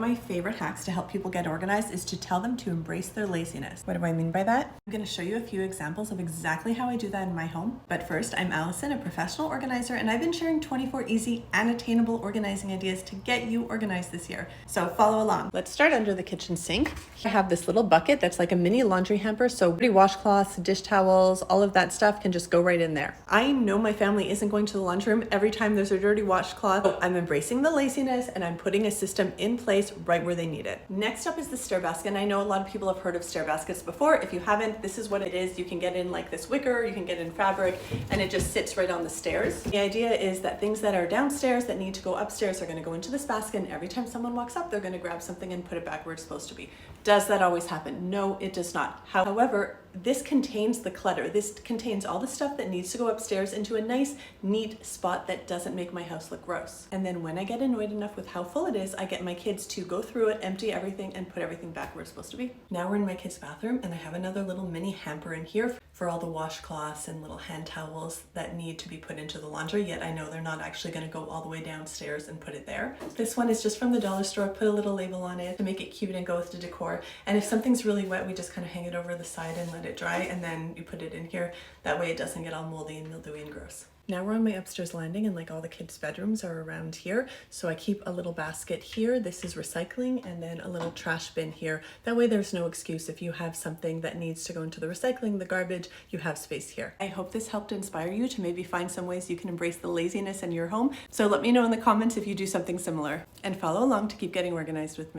my favorite hacks to help people get organized is to tell them to embrace their laziness. What do I mean by that? I'm going to show you a few examples of exactly how I do that in my home. But first, I'm Allison, a professional organizer, and I've been sharing 24 easy and attainable organizing ideas to get you organized this year. So follow along. Let's start under the kitchen sink. I have this little bucket that's like a mini laundry hamper, so dirty washcloths, dish towels, all of that stuff can just go right in there. I know my family isn't going to the laundry room every time there's a dirty washcloth, so I'm embracing the laziness and I'm putting a system in place right where they need it. Next up is the stair basket, and I know a lot of people have heard of stair baskets before. If you haven't, this is what it is. You can get in like this wicker, you can get in fabric, and it just sits right on the stairs. The idea is that things that are downstairs that need to go upstairs are going to go into this basket, and every time someone walks up, they're going to grab something and put it back where it's supposed to be. Does that always happen? No, it does not. However, this contains the clutter. This contains all the stuff that needs to go upstairs into a nice, neat spot that doesn't make my house look gross. And then when I get annoyed enough with how full it is, I get my kids to go through it, empty everything, and put everything back where it's supposed to be. Now we're in my kids' bathroom, and I have another little mini hamper in here for all the washcloths and little hand towels that need to be put into the laundry, yet I know they're not actually going to go all the way downstairs and put it there. This one is just from the dollar store. Put a little label on it to make it cute and go with the decor. And if something's really wet, we just kind of hang it over the side and let it dry, and then you put it in here. That way it doesn't get all moldy and mildewy and gross. Now we're on my upstairs landing, and like all the kids' bedrooms are around here. So I keep a little basket here. This is recycling, and then a little trash bin here. That way there's no excuse. If you have something that needs to go into the recycling, the garbage, you have space here. I hope this helped inspire you to maybe find some ways you can embrace the laziness in your home. So let me know in the comments if you do something similar, and follow along to keep getting organized with me.